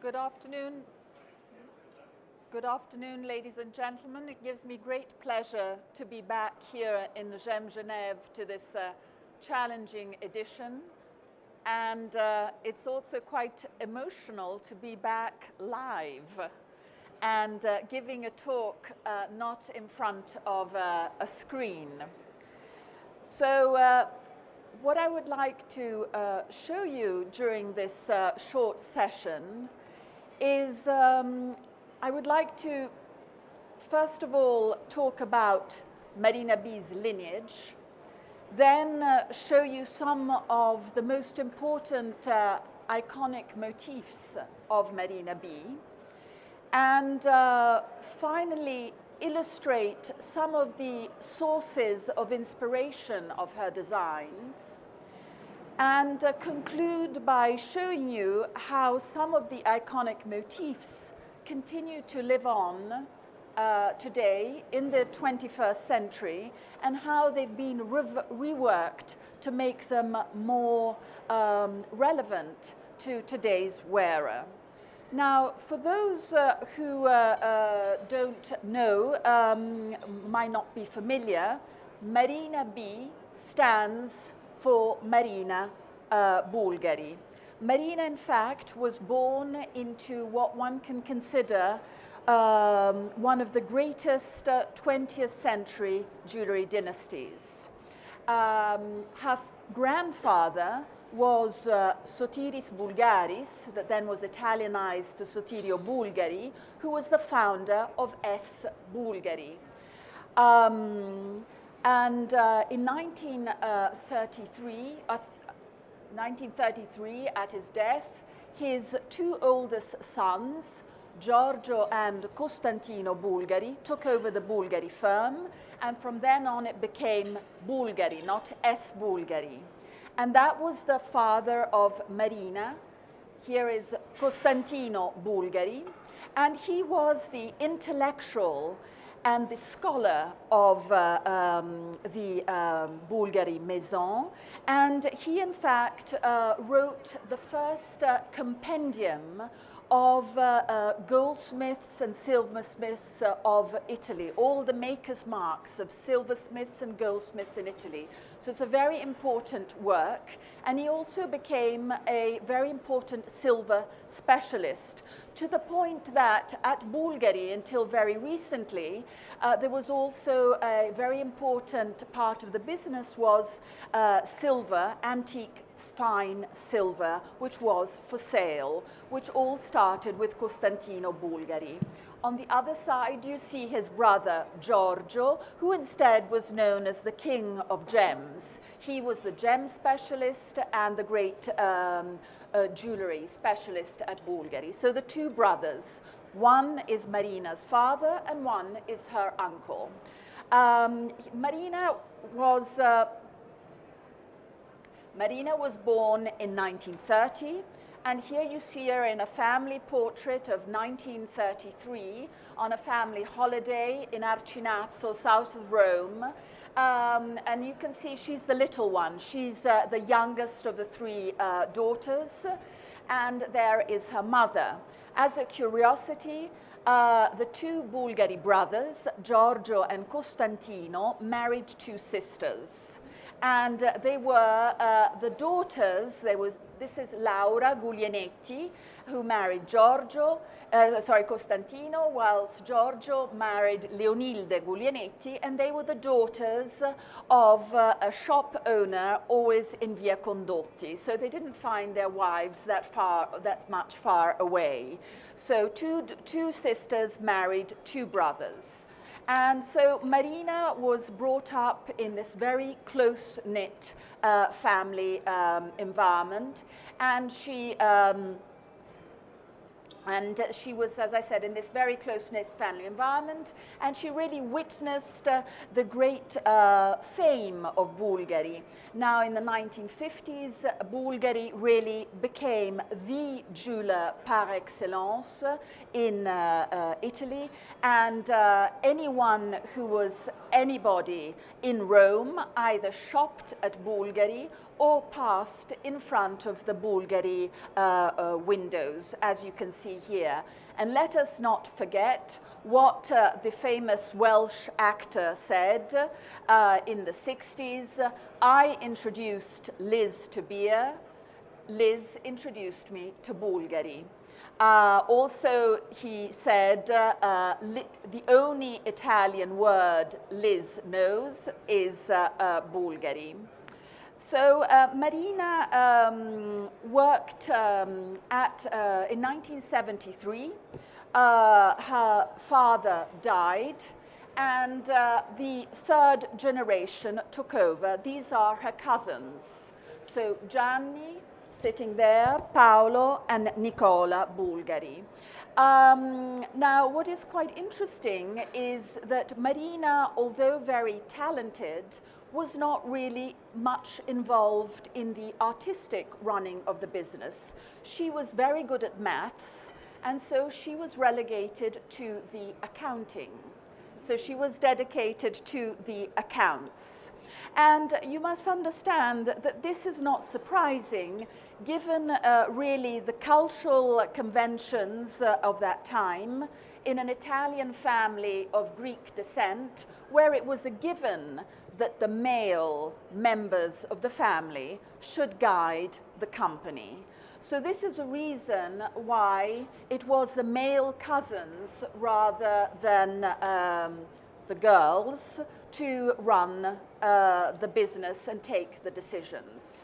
Good afternoon. Good afternoon, ladies and gentlemen. It gives me great pleasure to be back here in GEM Genève to this challenging edition. And it's also quite emotional to be back live and giving a talk not in front of a screen. So what I would like to show you during this short session is I would like to, first of all, talk about Marina B's lineage, then show you some of the most important iconic motifs of Marina B, and finally illustrate some of the sources of inspiration of her designs, and conclude by showing you how some of the iconic motifs continue to live on today in the 21st century, and how they've been reworked to make them more relevant to today's wearer. Now, for those who don't know, might not be familiar, Marina B stands for Marina, Bulgari. Marina, in fact, was born into what one can consider one of the greatest 20th century jewelry dynasties. Her grandfather was Sotiris Bulgaris, that then was Italianized to Sotirio Bulgari, who was the founder of S. Bulgari. And in 1933, at his death, his two oldest sons, Giorgio and Costantino Bulgari, took over the Bulgari firm, and from then on it became Bulgari, not S. Bulgari. And that was the father of Marina. Here is Costantino Bulgari, and he was the intellectual and the scholar of the Bulgari Maison, and he in fact wrote the first compendium of goldsmiths and silversmiths of Italy, all the maker's marks of silversmiths and goldsmiths in Italy. So it's a very important work, and he also became a very important silver specialist, to the point that at Bulgari, until very recently, there was also a very important part of the business was silver, antique fine silver, which was for sale, which all started with Costantino Bulgari. On the other side, you see his brother, Giorgio, who instead was known as the king of gems. He was the gem specialist and the great jewelry specialist at Bulgari. So the two brothers, one is Marina's father and one is her uncle. Marina was born in 1930, and here you see her in a family portrait of 1933 on a family holiday in Arcinazzo, south of Rome. And you can see she's the little one. She's the youngest of the three daughters, and there is her mother. As a curiosity, the two Bulgari brothers, Giorgio and Costantino, married two sisters. And they were the daughters. This is Laura Guglienetti, who married Costantino, whilst Giorgio married Leonilde Guglienetti, and they were the daughters of a shop owner always in Via Condotti. So they didn't find their wives that much far away. So two sisters married two brothers. And so Marina was brought up in this very close-knit family environment, and she was, as I said, in this very close-knit family environment, and she really witnessed the great fame of Bulgari. Now, in the 1950s, Bulgari really became the jeweler par excellence in Italy, and anyone who was anybody in Rome either shopped at Bulgari or passed in front of the Bulgari windows, as you can see here. And let us not forget what the famous Welsh actor said in the 60s. I introduced Liz to beer. Liz introduced me to Bulgari. Also, he said the only Italian word Liz knows is Bulgari. So Marina worked in 1973. Her father died, and the third generation took over. These are her cousins. So Gianni, sitting there, Paolo, and Nicola Bulgari. Now, what is quite interesting is that Marina, although very talented, was not really much involved in the artistic running of the business. She was very good at maths, and so she was relegated to the accounting. So she was dedicated to the accounts. And you must understand that this is not surprising, given really the cultural conventions of that time in an Italian family of Greek descent, where it was a given that the male members of the family should guide the company. So this is a reason why it was the male cousins rather than the girls to run the business and take the decisions.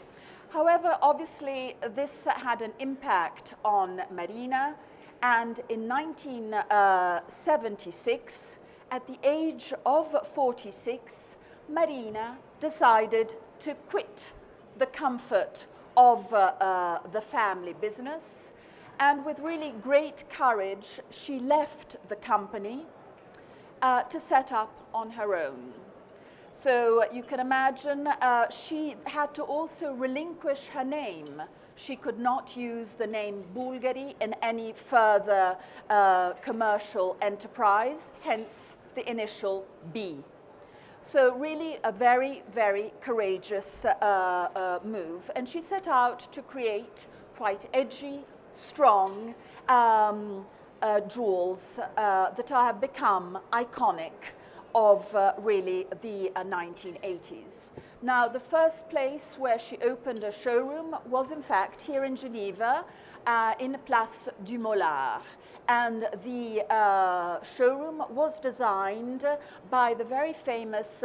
However, obviously, this had an impact on Marina, and in 1976, at the age of 46, Marina decided to quit the comfort of the family business, and with really great courage, she left the company to set up on her own. So you can imagine she had to also relinquish her name. She could not use the name Bulgari in any further commercial enterprise, hence the initial B. So really a very, very courageous move. And she set out to create quite edgy, strong jewels that have become iconic of really the 1980s. Now, the first place where she opened a showroom was in fact here in Geneva, in Place du Mollard. And the showroom was designed by the very famous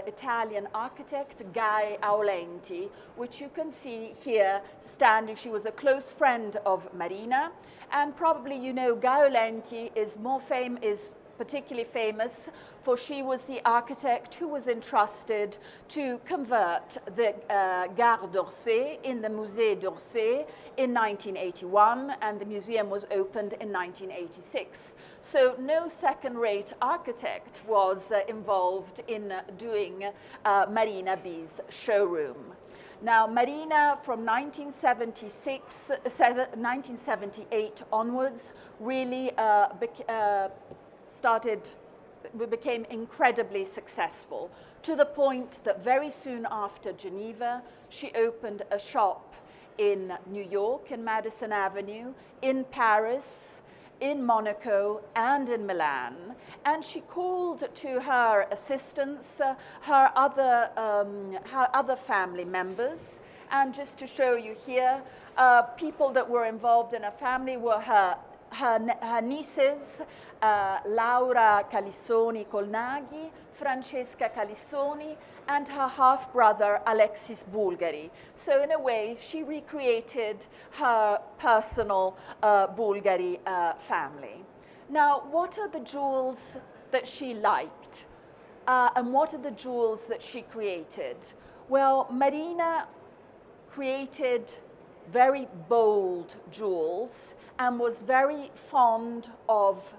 Italian architect Guy Aulenti, which you can see here standing. She was a close friend of Marina, and probably you know Guy Aulenti is particularly famous for she was the architect who was entrusted to convert the Gare d'Orsay in the Musée d'Orsay in 1981, and the museum was opened in 1986. So no second-rate architect was involved in doing Marina B's showroom. Now, Marina, from 1978 onwards, really became incredibly successful, to the point that very soon after Geneva, she opened a shop in New York, in Madison Avenue, in Paris, in Monaco, and in Milan. And she called to her assistants her other family members. And just to show you here, people that were involved in her family were her nieces, Laura Calissoni Colnaghi, Francesca Calissoni, and her half-brother Alexis Bulgari. So in a way, she recreated her personal Bulgari family. Now, what are the jewels that she liked? And what are the jewels that she created? Well, Marina created very bold jewels and was very fond of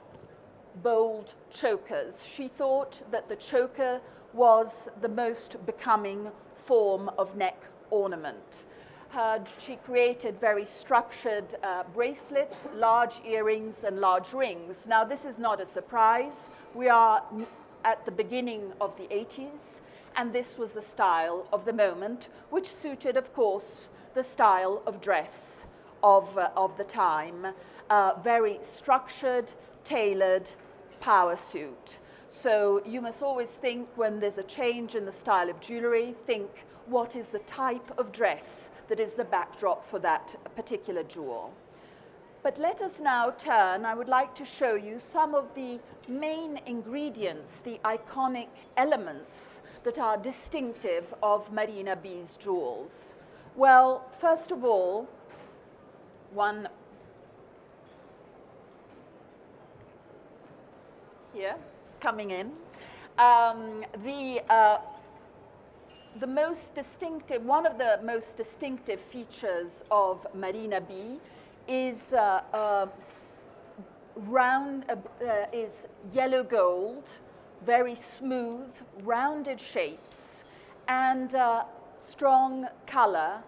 bold chokers. She thought that the choker was the most becoming form of neck ornament. She created very structured bracelets, large earrings, and large rings. Now, this is not a surprise. We are at the beginning of the 80s, and this was the style of the moment, which suited, of course, the style of dress of the time. Very structured, tailored power suit. So you must always think, when there's a change in the style of jewelry, think what is the type of dress that is the backdrop for that particular jewel. But let us now turn. I would like to show you some of the main ingredients, the iconic elements that are distinctive of Marina B's jewels. Well, first of all, one here coming in. The most distinctive, one of the most distinctive features of Marina B is is yellow gold, very smooth, rounded shapes, and strong color.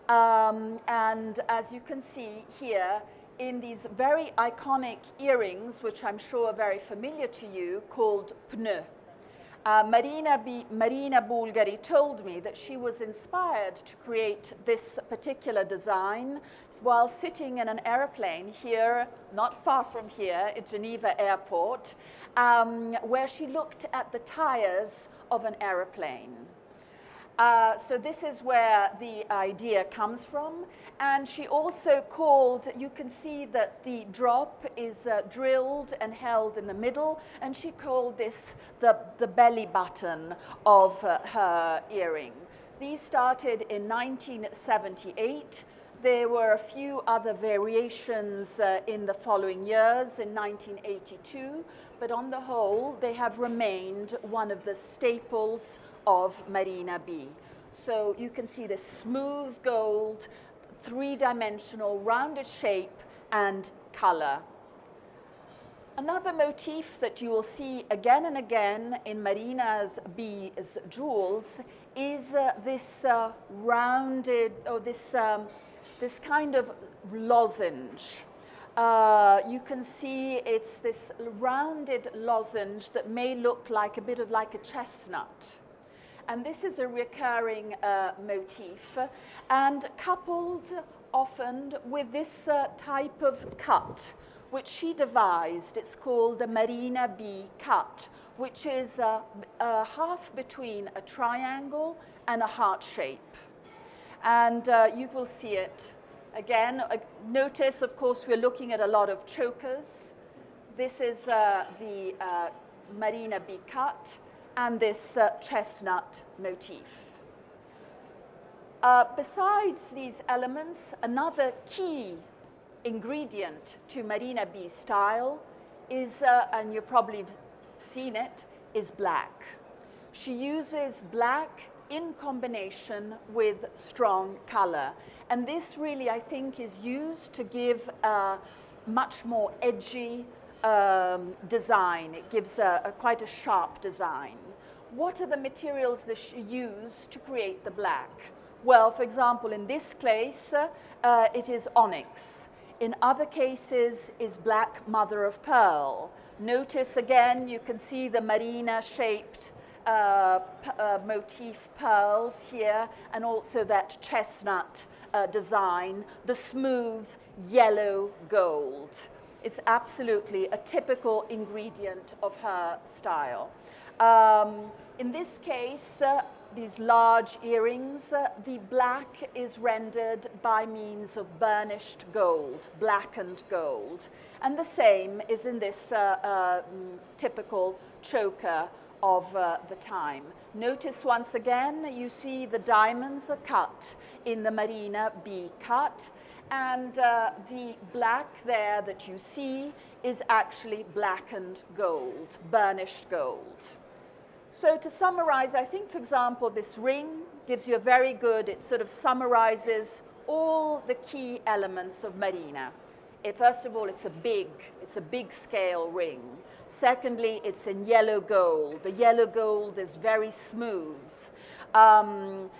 And as you can see here, in these very iconic earrings, which I'm sure are very familiar to you, called pneu. Marina Bulgari told me that she was inspired to create this particular design while sitting in an airplane here, not far from here, at Geneva Airport, where she looked at the tires of an airplane. So this is where the idea comes from. And she also called, you can see that the drop is drilled and held in the middle, and she called this the belly button of her earring. These started in 1978. There were a few other variations in the following years, in 1982, but on the whole, they have remained one of the staples of Marina B. So you can see this smooth gold, three-dimensional, rounded shape and color. Another motif that you will see again and again in Marina B's jewels is this rounded, or this kind of lozenge. You can see it's this rounded lozenge that may look like a bit of like a chestnut. And this is a recurring motif, and coupled often with this type of cut, which she devised. It's called the Marina B cut, which is half between a triangle and a heart shape. And you will see it again. Notice, of course, we're looking at a lot of chokers. This is the Marina B cut, and this chestnut motif. Besides these elements, another key ingredient to Marina B's style is, and you've probably seen it, is black. She uses black in combination with strong color. And this really, I think, is used to give a much more edgy design. It gives quite a sharp design. What are the materials that she used to create the black? Well, for example, in this case, it is onyx. In other cases, is black mother of pearl. Notice again, you can see the marina-shaped motif pearls here, and also that chestnut design, the smooth yellow gold. It's absolutely a typical ingredient of her style. In this case, these large earrings, the black is rendered by means of burnished gold, blackened gold. And the same is in this typical choker of the time. Notice once again, you see the diamonds are cut in the Marina B cut, and the black there that you see is actually blackened gold, burnished gold. So to summarize, I think, for example, this ring gives you a very good, it sort of summarizes all the key elements of Marina. First of all, it's a big scale ring. Secondly, it's in yellow gold. The yellow gold is very smooth. And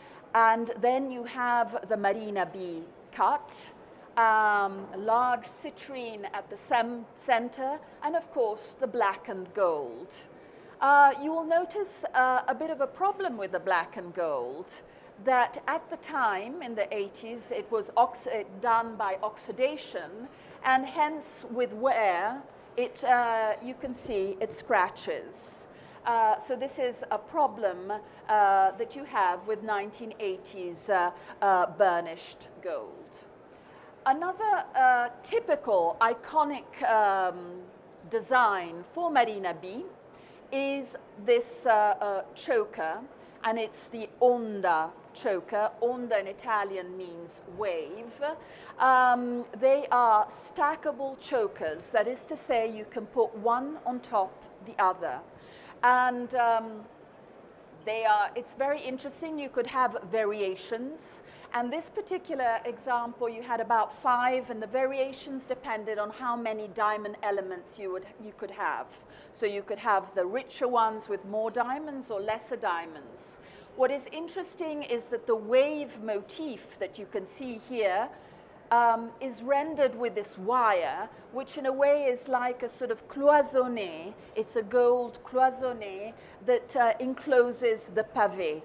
then you have the Marina B cut, large citrine at the center, and of course the blackened gold. You will notice a bit of a problem with the black and gold, that at the time in the 80s it was done by oxidation, and hence with wear you can see it scratches. So this is a problem that you have with 1980s burnished gold. Another typical iconic design for Marina B is this choker, and it's the onda choker. Onda in Italian means wave. They are stackable chokers, that is to say you can put one on top the other. And it's very interesting. You could have variations. And this particular example, you had about 5, and the variations depended on how many diamond elements you could have. So you could have the richer ones with more diamonds or lesser diamonds. What is interesting is that the wave motif that you can see here is rendered with this wire, which in a way is like a sort of cloisonné. It's a gold cloisonné that encloses the pavé.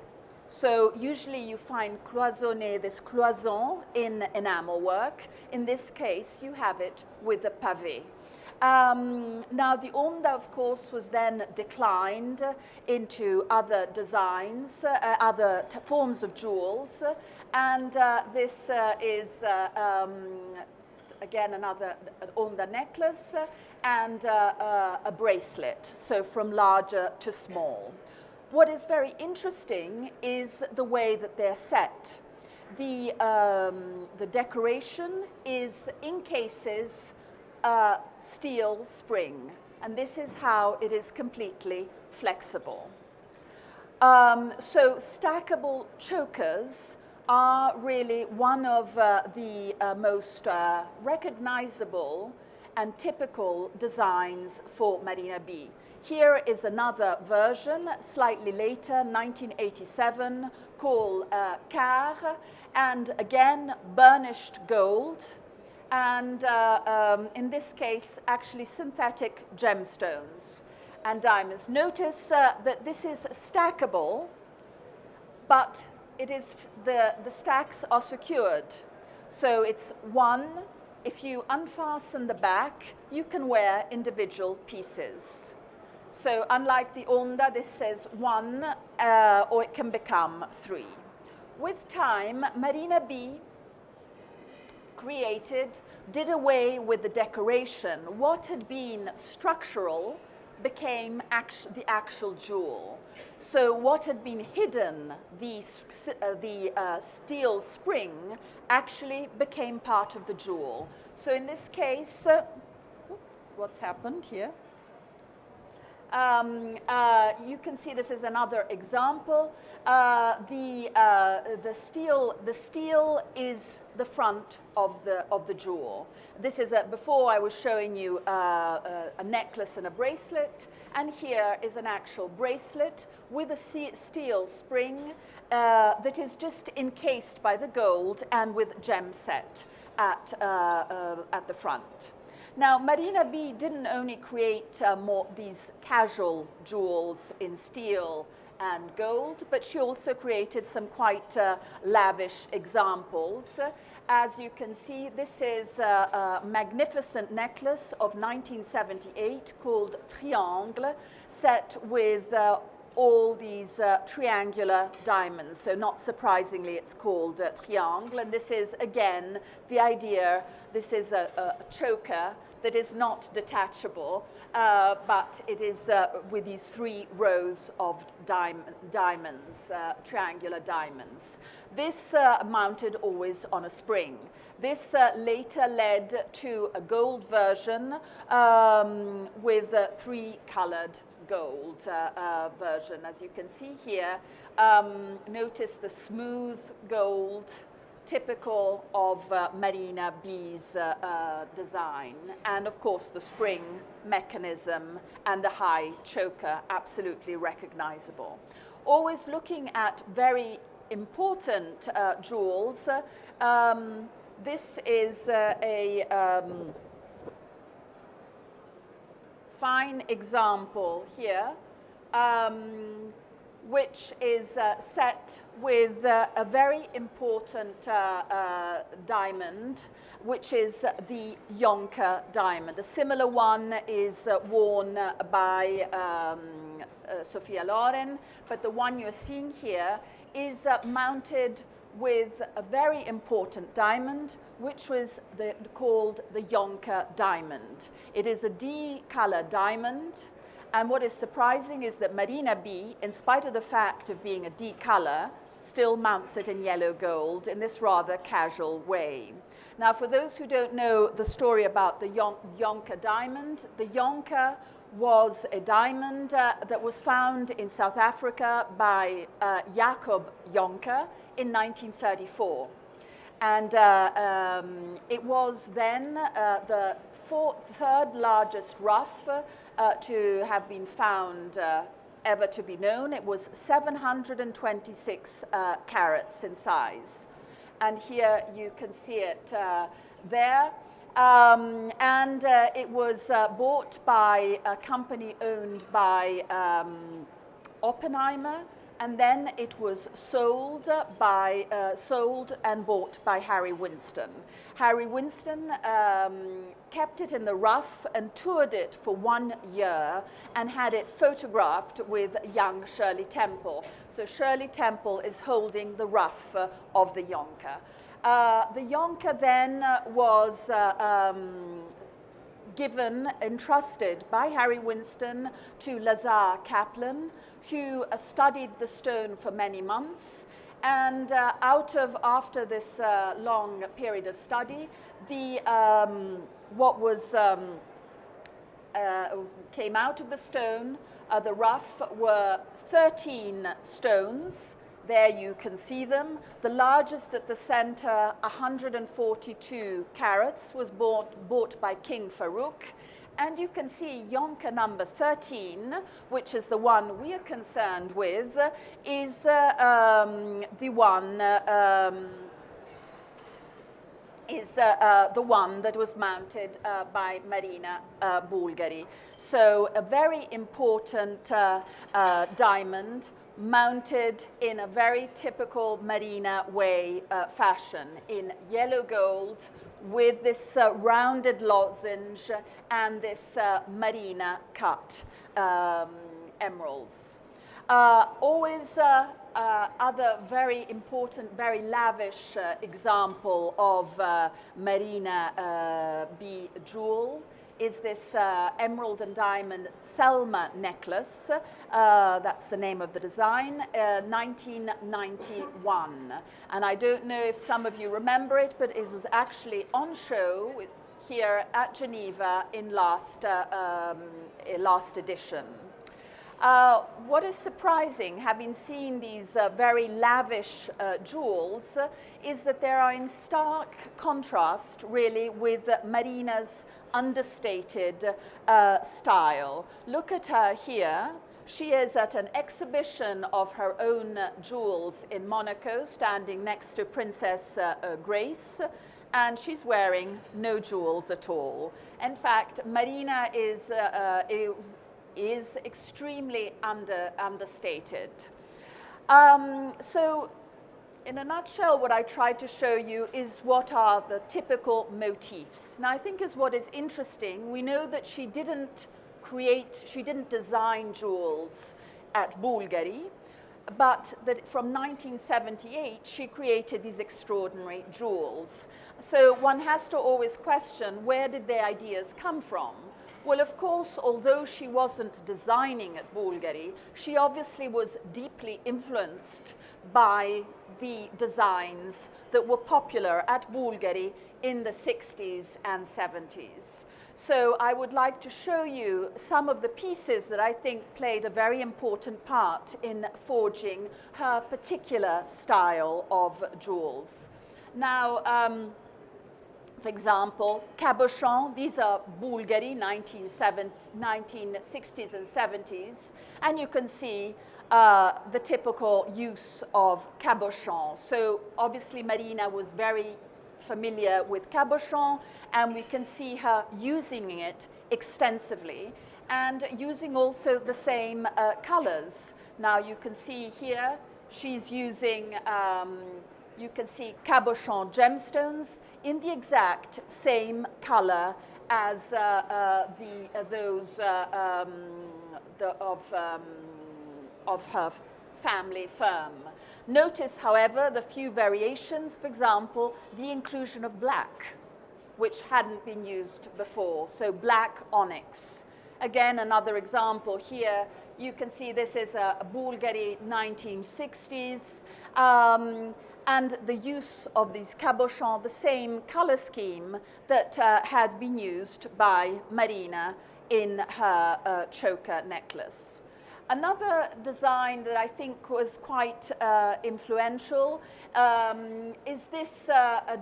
So usually you find cloisonné, this cloison, in enamel work. In this case, you have it with the pavé. Now the onda, of course, was then declined into other designs, other forms of jewels, and this is again another onda necklace and a bracelet, so from larger to small. What is very interesting is the way that they're set. The decoration is in cases steel spring, and this is how it is completely flexible. So stackable chokers are really one of the most recognizable and typical designs for Marina B. Here is another version, slightly later, 1987, called Car, and again burnished gold, and in this case actually synthetic gemstones and diamonds. Notice that this is stackable, but it is the stacks are secured. So it's one. If you unfasten the back, you can wear individual pieces. So unlike the onda, this says 1, or it can become 3. With time, Marina B did away with the decoration. What had been structural became the actual jewel. So what had been hidden, the steel spring, actually became part of the jewel. So in this case, what's happened here? You can see this is another example. The steel is the front of the jewel. This is before I was showing you a necklace and a bracelet, and here is an actual bracelet with a steel spring that is just encased by the gold and with gem set at the front. Now, Marina B didn't only create these casual jewels in steel and gold, but she also created some quite lavish examples. As you can see, this is a magnificent necklace of 1978 called Triangle, set with all these triangular diamonds. So not surprisingly, it's called Triangle. And this is, again, the idea. This is a choker that is not detachable, but it is with these 3 rows of diamonds, triangular diamonds. This mounted always on a spring. This later led to a gold version with 3-colored gold version. As you can see here, notice the smooth gold, typical of Marina B's design, and of course the spring mechanism and the high choker, absolutely recognizable. Always looking at very important jewels. This is a fine example here which is set with a very important diamond, which is the Yonka diamond. A similar one is worn by Sophia Loren, but the one you're seeing here is mounted with a very important diamond, which was called the Yonka diamond. It is a D-color diamond, and what is surprising is that Marina B, in spite of the fact of being a D-color, still mounts it in yellow gold in this rather casual way. Now, for those who don't know the story about the Yonka diamond, the Yonka was a diamond that was found in South Africa by Jacob Jonker in 1934. And it was then the third largest rough to have been found ever to be known. It was 726 carats in size. And here you can see it there. It was bought by a company owned by Oppenheimer, and then it was sold and bought by Harry Winston. Harry Winston kept it in the rough and toured it for 1 year and had it photographed with young Shirley Temple. So Shirley Temple is holding the rough of the Yonka. The Yonka then was entrusted by Harry Winston to Lazar Kaplan, who studied the stone for many months. And after this long period of study, what came out of the stone, the rough, were 13 stones. There you can see them. The largest at the center, 142 carats, was bought by King Farouk. And you can see Yonka number 13, which is the one we are concerned with, is the one that was mounted by Marina Bulgari. So a very important diamond, mounted in a very typical Marina way fashion, in yellow gold with this rounded lozenge and this Marina cut emeralds. Always other very important, very lavish example of Marina B jewel is this emerald and diamond Selma necklace. That's the name of the design, 1991. And I don't know if some of you remember it, but it was actually on show here at Geneva in last edition. What is surprising, having seen these very lavish jewels, is that they are in stark contrast, really, with Marina's understated style. Look at her here. She is at an exhibition of her own jewels in Monaco, standing next to Princess Grace, and she's wearing no jewels at all. In fact, Marina is extremely understated. So in a nutshell, what I tried to show you is what are the typical motifs. Now, I think is what is interesting. We know that she didn't design jewels at Bulgari, but that from 1978, she created these extraordinary jewels. So one has to always question, where did the ideas come from? Well, of course, although she wasn't designing at Bulgari, she obviously was deeply influenced by the designs that were popular at Bulgari in the 60s and 70s. So I would like to show you some of the pieces that I think played a very important part in forging her particular style of jewels. Now, for example, cabochon, these are Bulgari, 1960s and 70s, and you can see the typical use of cabochon. So obviously Marina was very familiar with cabochon, and we can see her using it extensively. and using also the same colors. Now you can see here she's using, you can see cabochon gemstones in the exact same color as those of her family firm. Notice, however, the few variations, for example, the inclusion of black, which hadn't been used before, so black onyx. Again, another example here, you can see this is a Bulgari 1960s, and the use of these cabochons, the same color scheme that had been used by Marina in her choker necklace. Another design that I think was quite influential is this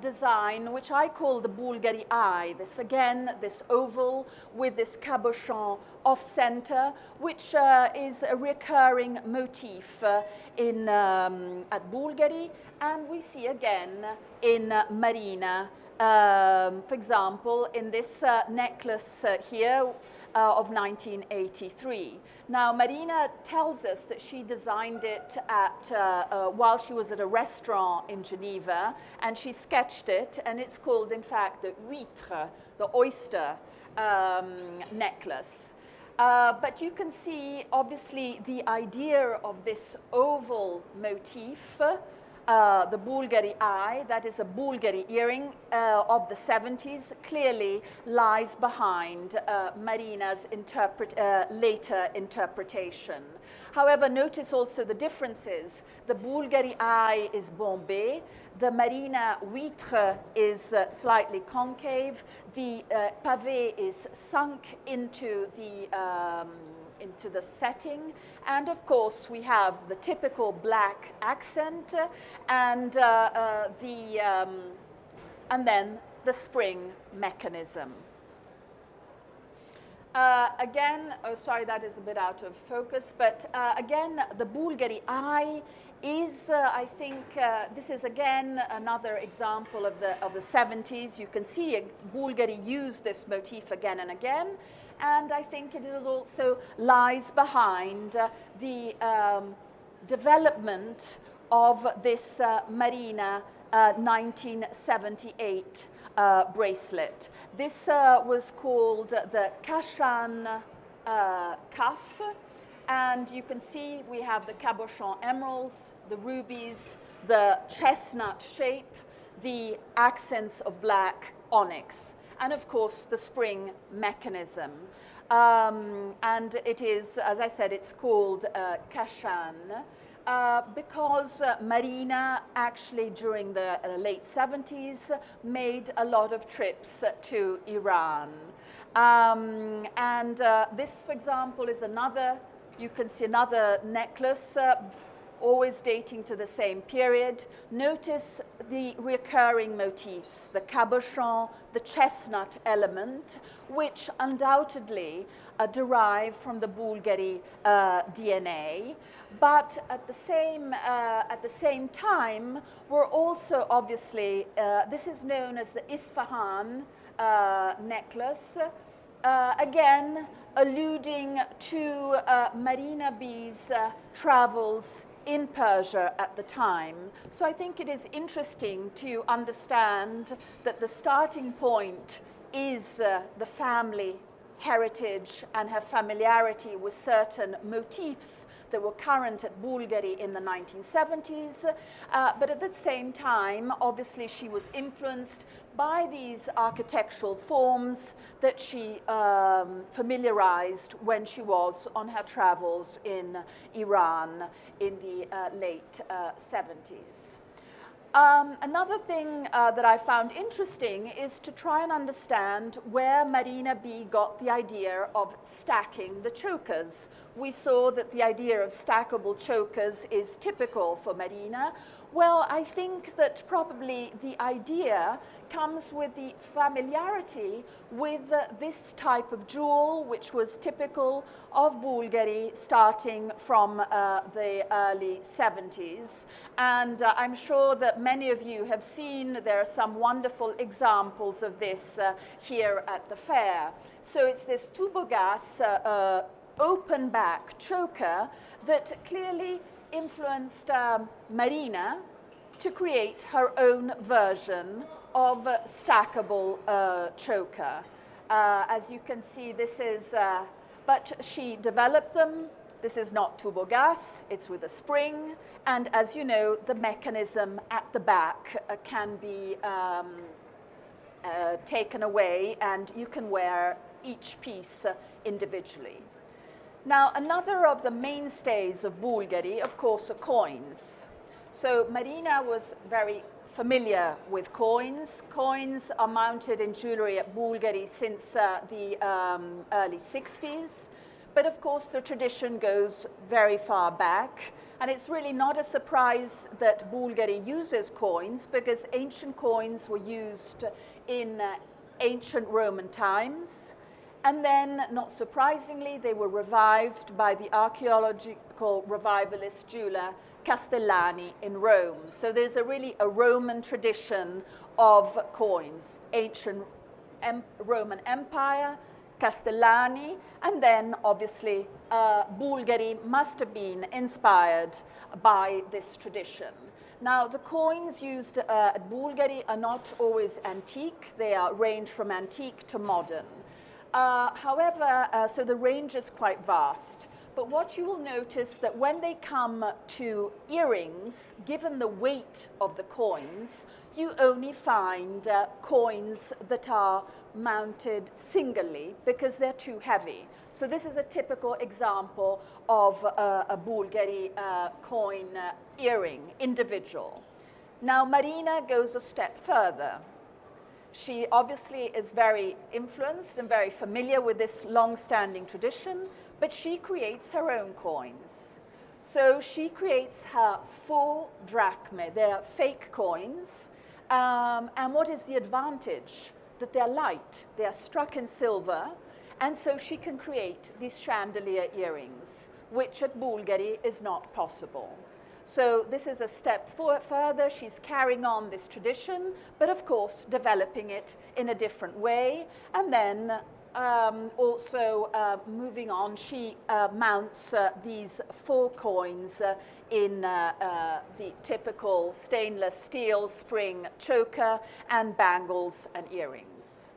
design, which I call the Bulgari eye. This again, this oval with this cabochon off center, which is a recurring motif at Bulgari, and we see again in Marina. For example, in this necklace here, of 1983. Now, Marina tells us that she designed it while she was at a restaurant in Geneva, and she sketched it, and it's called, in fact, the huître, the oyster necklace. But you can see, obviously, the idea of this oval motif, the Bulgari eye, that is a Bulgari earring of the 70s, clearly lies behind Marina's later interpretation. However, notice also the differences. The Bulgari eye is bombé, the Marina huître is slightly concave, the pavé is sunk into the setting, and of course we have the typical black accent and then the spring mechanism. Again, oh sorry, that is a bit out of focus, but again, the Bulgari eye is, I think, this is again another example of the 70s. You can see Bulgari used this motif again and again. And I think it is also lies behind the development of this Marina 1978 bracelet. This was called the Kashan cuff, and you can see we have the cabochon emeralds, the rubies, the chestnut shape, the accents of black onyx, and of course the spring mechanism. And it is, as I said, it's called Kashan because Marina actually during the late 70s made a lot of trips to Iran. This, for example, is another, you can see another necklace always dating to the same period. Notice the recurring motifs, the cabochon, the chestnut element, which undoubtedly derive from the Bulgari DNA. But at the same time, we're also obviously, this is known as the Isfahan necklace, again alluding to Marina B's travels in Persia at the time. So I think it is interesting to understand that the starting point is the family heritage and her familiarity with certain motifs that were current at Bulgari in the 1970s. But at the same time, obviously, she was influenced by these architectural forms that she familiarized when she was on her travels in Iran in the late 70s. Another thing that I found interesting is to try and understand where Marina B got the idea of stacking the chokers. We saw that the idea of stackable chokers is typical for Marina. Well, I think that probably the idea comes with the familiarity with this type of jewel, which was typical of Bulgari starting from the early 70s. And I'm sure that many of you have seen, there are some wonderful examples of this here at the fair. So it's this tubogas open back choker that clearly influenced Marina to create her own version of a stackable choker. As you can see, this is, but she developed them. This is not tubogas, it's with a spring. And as you know, the mechanism at the back can be taken away, and you can wear each piece individually. Now, another of the mainstays of Bulgari, of course, are coins. So Marina was very familiar with coins. Coins are mounted in jewelry at Bulgari since the early 60s. But of course, the tradition goes very far back. And it's really not a surprise that Bulgari uses coins, because ancient coins were used in ancient Roman times. And then, not surprisingly, they were revived by the archaeological revivalist jeweler Castellani in Rome. So there's really a Roman tradition of coins. Ancient Roman Empire, Castellani, and then obviously Bulgari must have been inspired by this tradition. Now, the coins used at Bulgari are not always antique. They range from antique to modern. However, so the range is quite vast. But what you will notice that when they come to earrings, given the weight of the coins, you only find coins that are mounted singly because they're too heavy. So this is a typical example of a Bulgari coin earring, individual. Now, Marina goes a step further. She obviously is very influenced and very familiar with this long-standing tradition, but she creates her own coins. So she creates her full drachme. They're fake coins. And what is the advantage? That they're light. They are struck in silver. And so she can create these chandelier earrings, which at Bulgari is not possible. So this is a step further. She's carrying on this tradition, but of course developing it in a different way. And then also moving on, she mounts these 4 coins in the typical stainless steel spring choker and bangles and earrings.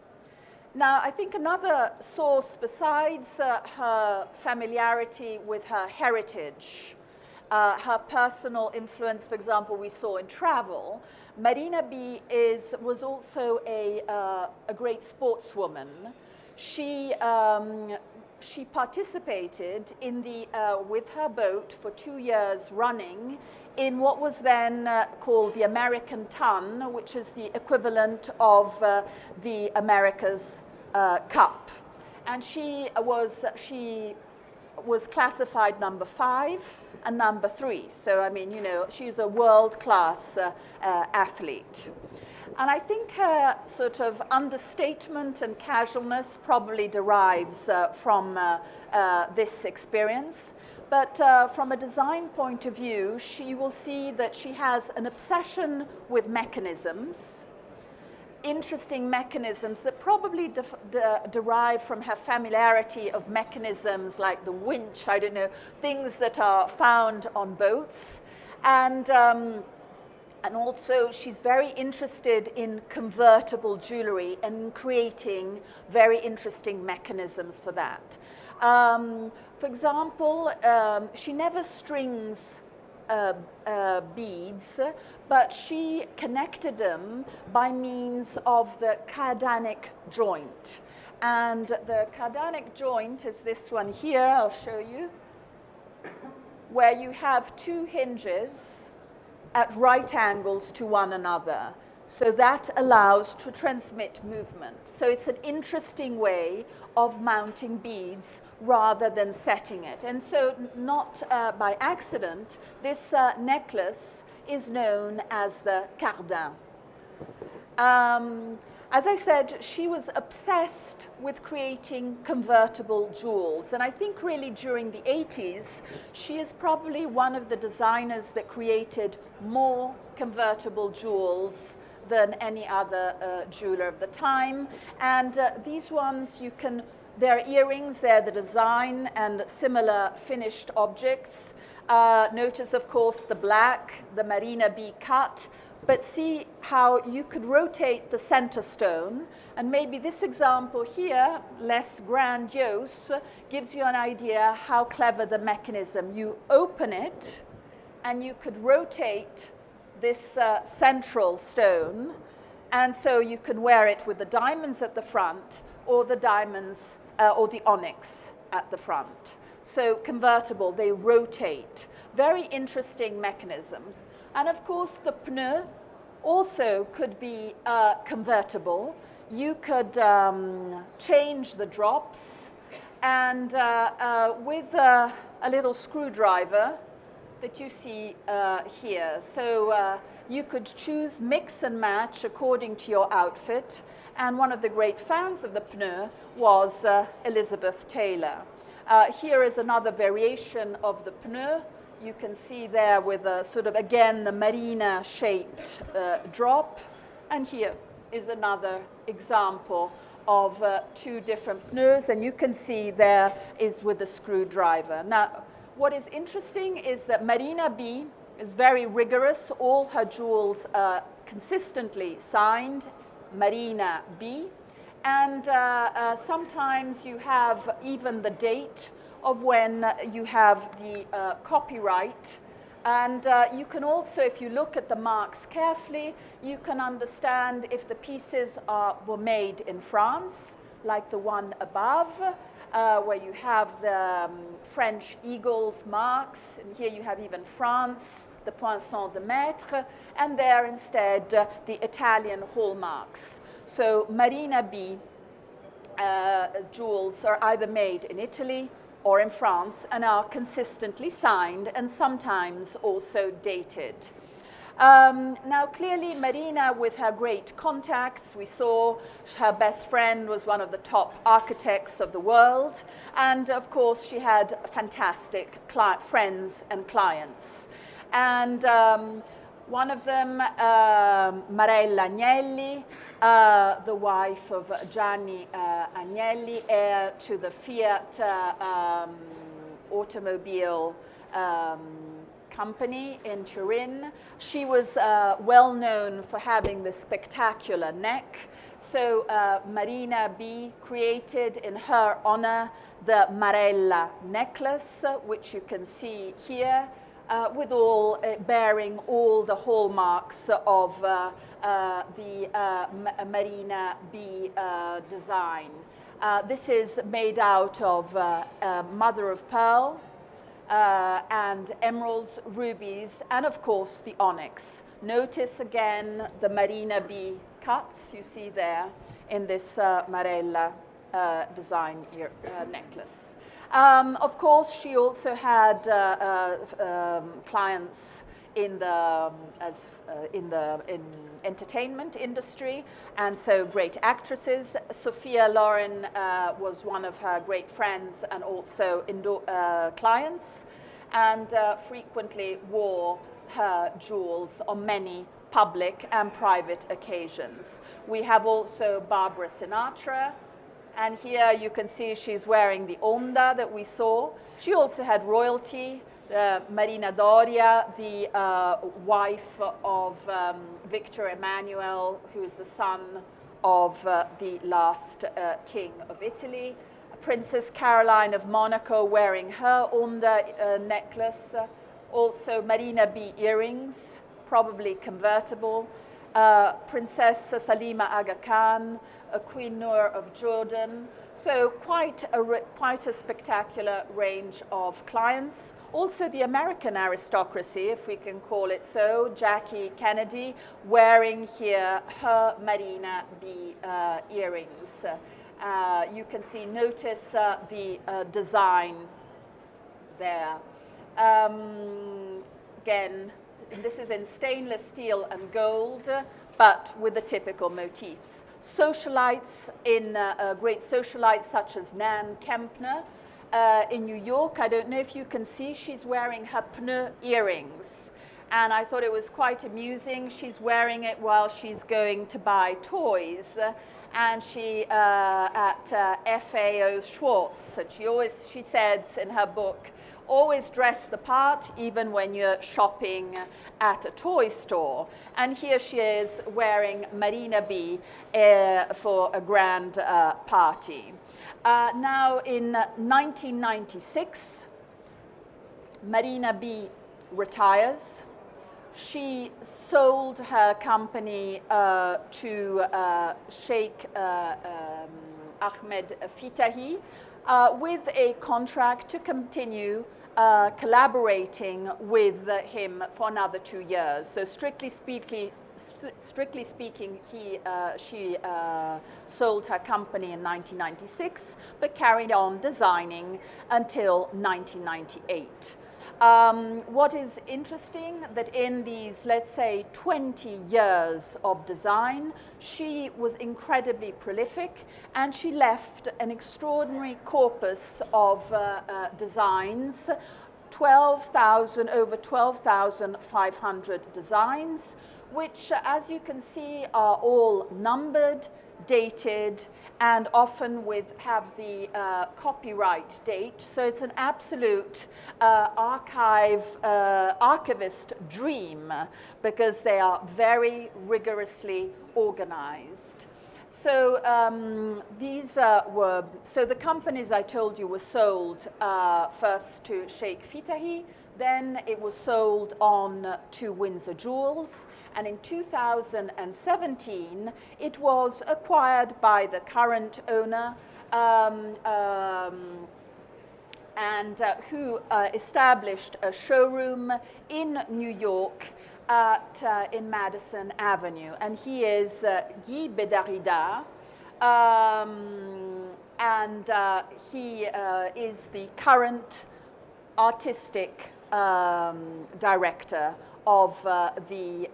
Now, I think another source besides her familiarity with her heritage, her personal influence, for example, we saw in travel. Marina B was also a great sportswoman. She participated in with her boat for 2 years running in what was then called the American Ton, which is the equivalent of the America's Cup. And she was classified number 5 and number 3. So, I mean, you know, she's a world-class athlete. And I think her sort of understatement and casualness probably derives from this experience. But from a design point of view, she will see that she has an obsession with mechanisms, interesting mechanisms that probably derive from her familiarity of mechanisms like the winch, I don't know, things that are found on boats. And also she's very interested in convertible jewelry and creating very interesting mechanisms for that. For example, she never strings beads, but she connected them by means of the cardanic joint. And the cardanic joint is this one here, I'll show you, where you have 2 hinges at right angles to one another. So that allows to transmit movement. So it's an interesting way of mounting beads rather than setting it. And so not by accident, this necklace is known as the Cardin. As I said, she was obsessed with creating convertible jewels. And I think really during the 80s, she is probably one of the designers that created more convertible jewels than any other jeweler of the time. And these ones, they're earrings, they're the design and similar finished objects. Notice, of course, the black, the Marina B cut, but see how you could rotate the center stone. And maybe this example here, less grandiose, gives you an idea how clever the mechanism. You open it, and you could rotate this central stone, and so you can wear it with the diamonds at the front or the diamonds or the onyx at the front. So convertible, they rotate. Very interesting mechanisms. And of course the pneu also could be convertible. You could change the drops, and with a little screwdriver that you see here. So you could choose, mix and match according to your outfit. And one of the great fans of the pneu was Elizabeth Taylor. Here is another variation of the pneu. You can see there with a sort of, again, the marina-shaped drop. And here is another example of two different pneus. And you can see there is with the screwdriver. Now, what is interesting is that Marina B is very rigorous. All her jewels are consistently signed Marina B. And sometimes you have even the date of when you have the copyright. And you can also, if you look at the marks carefully, you can understand if the pieces were made in France, like the one above, where you have the French eagles marks, and here you have even France, the Poinçon de Maître, and there instead the Italian hallmarks. So Marina B jewels are either made in Italy or in France and are consistently signed and sometimes also dated. Now, clearly, Marina, with her great contacts, we saw her best friend was one of the top architects of the world. And, of course, she had fantastic friends and clients. And one of them, Marella Agnelli, the wife of Gianni Agnelli, heir to the Fiat automobile company in Turin. She was well known for having this spectacular neck. So Marina B created in her honor the Marella necklace, which you can see here, with all bearing all the hallmarks of the Marina B design. This is made out of mother of pearl, and emeralds, rubies, and of course the onyx. Notice again the Marina B cuts you see there in this Marella design necklace. Of course, she also had clients in the entertainment industry, and so great actresses. Sophia Loren was one of her great friends and also clients, and frequently wore her jewels on many public and private occasions. We have also Barbara Sinatra, and here you can see she's wearing the onda that we saw. She also had royalty. Marina Doria, the wife of Victor Emmanuel, who is the son of the last king of Italy. Princess Caroline of Monaco wearing her onda necklace. Also Marina B earrings, probably convertible. Princess Salima Aga Khan, Queen Noor of Jordan. So quite a spectacular range of clients. Also the American aristocracy, if we can call it so, Jackie Kennedy wearing here her Marina B earrings. You can see, notice the design there. Again, this is in stainless steel and gold, but with the typical motifs. Socialites great socialites such as Nan Kempner in New York. I don't know if you can see, she's wearing her pneu earrings. And I thought it was quite amusing. She's wearing it while she's going to buy toys. And she, at FAO Schwartz, she says in her book, always dress the part, even when you're shopping at a toy store. And here she is wearing Marina B for a grand party. Now, in 1996, Marina B retires. She sold her company to Sheikh Ahmed Fitahi with a contract to continue collaborating with him for another 2 years. So strictly speaking, she sold her company in 1996, but carried on designing until 1998. What is interesting, that in these, let's say, 20 years of design, she was incredibly prolific, and she left an extraordinary corpus of designs, over 12,500 designs, which, as you can see, are all numbered, dated, and often have the copyright date. So it's an absolute archivist dream, because they are very rigorously organized. So so the companies I told you were sold first to Sheikh Fitahi, then it was sold on to Windsor Jewels, and in 2017 it was acquired by the current owner, who established a showroom in New York in Madison Avenue. And he is Guy Bedarida, and he is the current artistic director of the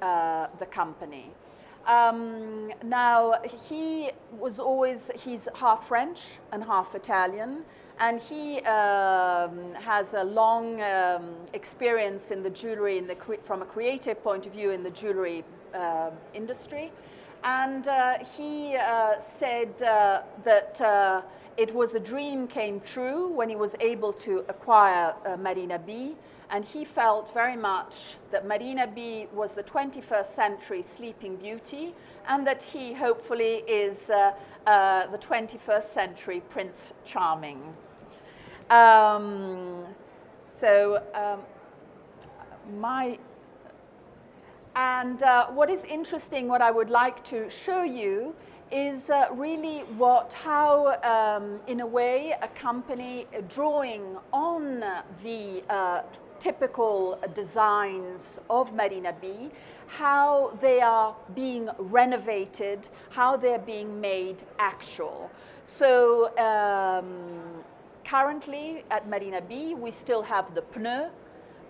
company. Now, he's half French and half Italian, and he has a long experience in the jewelry, from a creative point of view, in the jewelry industry. And he said that it was a dream came true when he was able to acquire Marina B. And he felt very much that Marina B was the 21st century Sleeping Beauty, and that he hopefully is the 21st century Prince Charming. What is interesting, what I would like to show you, is really how, in a way, a company drawing on the typical designs of Marina B, how they are being renovated, how they're being made actual. So currently at Marina B, we still have the pneu,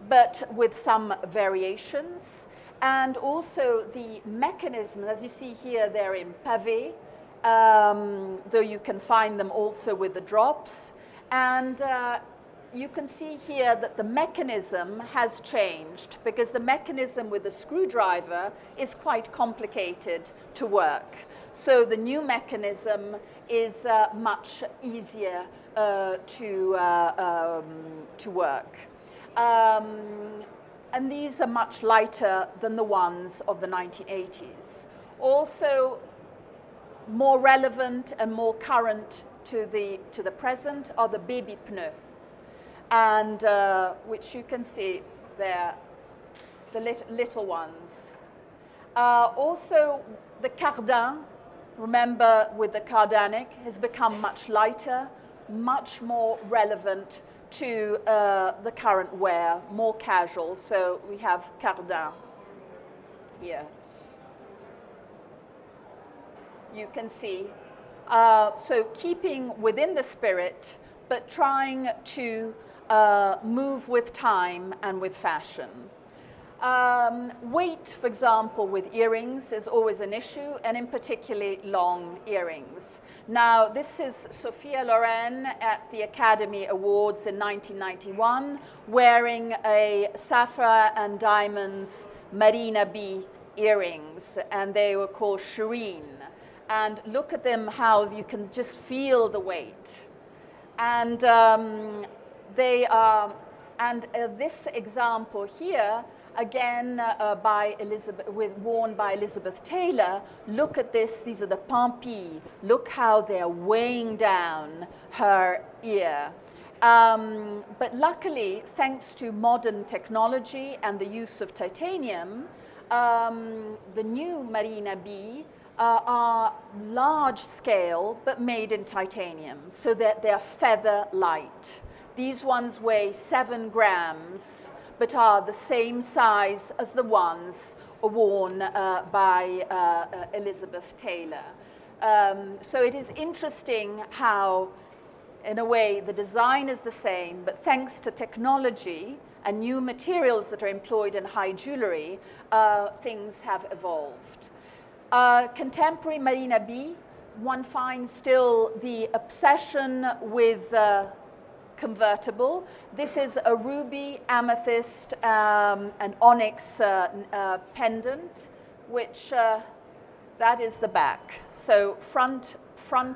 but with some variations. And also the mechanism, as you see here, they're in pavé, though you can find them also with the drops. And you can see here that the mechanism has changed, because the mechanism with the screwdriver is quite complicated to work. So the new mechanism is much easier to work. And these are much lighter than the ones of the 1980s. Also, more relevant and more current to the present are the baby pneu, and which you can see there, the little ones. Also, the cardin, remember with the cardanic, has become much lighter, much more relevant to the current wear, more casual. So we have cardin here. You can see. So keeping within the spirit, but trying to move with time and with fashion. Weight, for example, with earrings is always an issue, and in particularly long earrings. Now, this is Sophia Loren at the Academy Awards in 1991, wearing a sapphire and diamonds Marina B earrings, and they were called Shireen. And look at them, how you can just feel the weight. And they are, and this example here, again worn by Elizabeth Taylor. Look at this, these are the pampis. Look how they're weighing down her ear. But luckily, thanks to modern technology and the use of titanium, the new Marina B are large scale but made in titanium, so that they're feather light. These ones weigh 7 grams, but are the same size as the ones worn by Elizabeth Taylor. So it is interesting how, in a way, the design is the same, but thanks to technology and new materials that are employed in high jewelry, things have evolved. Contemporary Marina B, one finds still the obsession with convertible. This is a ruby, amethyst, and onyx pendant, which that is the back. So front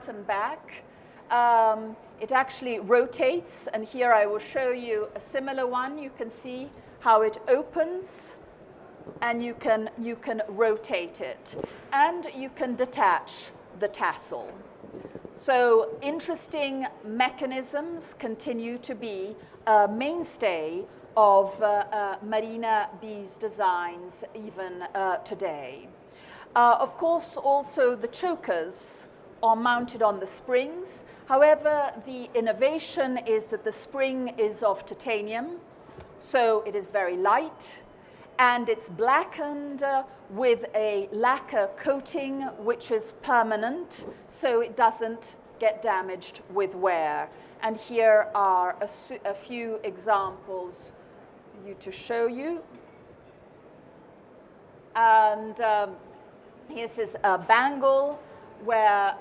and back. It actually rotates, and here I will show you a similar one. You can see how it opens, and you can rotate it, and you can detach the tassel. So interesting mechanisms continue to be a mainstay of Marina B's designs even today. Of course, also the chokers are mounted on the springs. However, the innovation is that the spring is of titanium, so it is very light, and it's blackened with a lacquer coating which is permanent, so it doesn't get damaged with wear. And here are a few examples to show you. And this is a bangle where,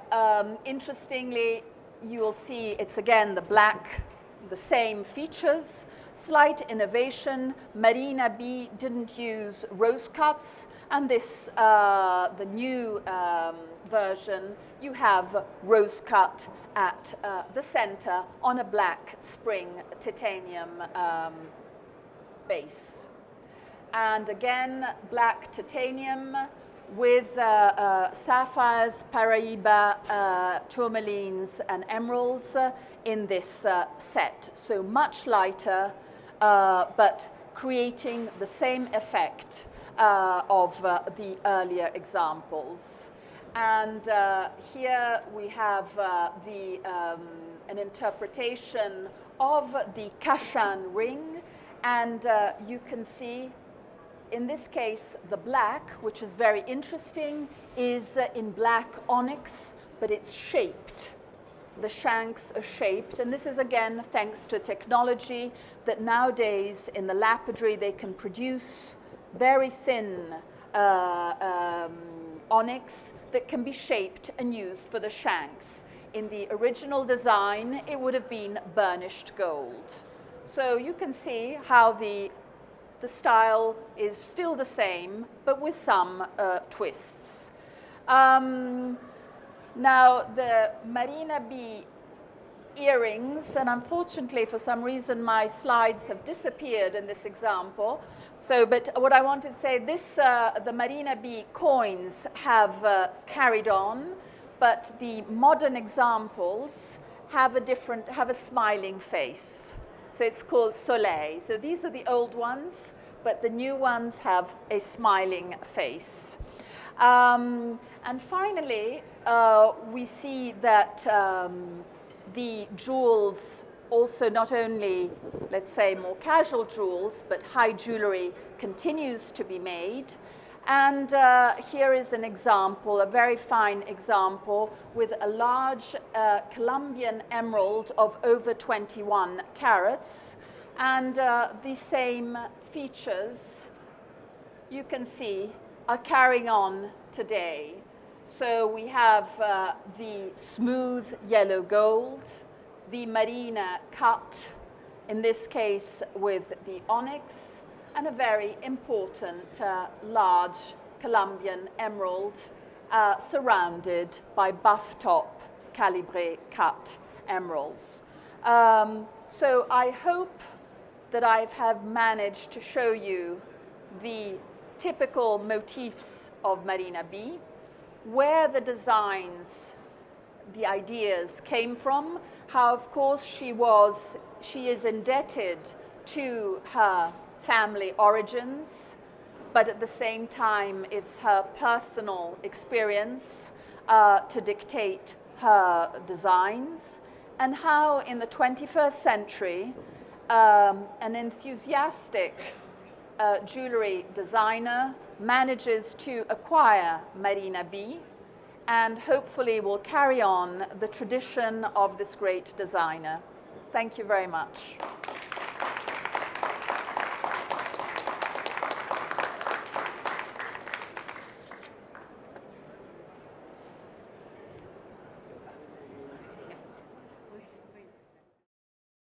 interestingly, you will see it's again the black, the same features. Slight innovation. Marina B didn't use rose cuts, and this, the new version, you have rose cut at the center on a black spring titanium base. And again, black titanium with sapphires, paraiba, tourmalines, and emeralds in this set. So much lighter, but creating the same effect of the earlier examples. And here we have an interpretation of the Kashan ring, and you can see in this case the black, which is very interesting, is in black onyx, but it's shaped. The shanks are shaped, and this is again thanks to technology that nowadays in the lapidary they can produce very thin onyx that can be shaped and used for the shanks. In the original design, it would have been burnished gold. So you can see how the style is still the same, but with some twists. Now, the Marina B earrings, and unfortunately for some reason my slides have disappeared in this example. So, but what I wanted to say, this, the Marina B coins have carried on, but the modern examples have a smiling face. So it's called Soleil. So these are the old ones, but the new ones have a smiling face. And finally, we see that the jewels also not only, let's say, more casual jewels, but high jewelry continues to be made. And here is an example, a very fine example, with a large Colombian emerald of over 21 carats. And the same features, you can see, are carrying on today. So we have the smooth yellow gold, the Marina cut, in this case with the onyx, and a very important large Colombian emerald surrounded by buff top calibre cut emeralds. So I hope that I have managed to show you the typical motifs of Marina B, where the designs, the ideas came from, how of course she is indebted to her family origins, but at the same time it's her personal experience to dictate her designs, and how in the 21st century an enthusiastic jewelry designer manages to acquire Marina B and hopefully will carry on the tradition of this great designer. Thank you very much.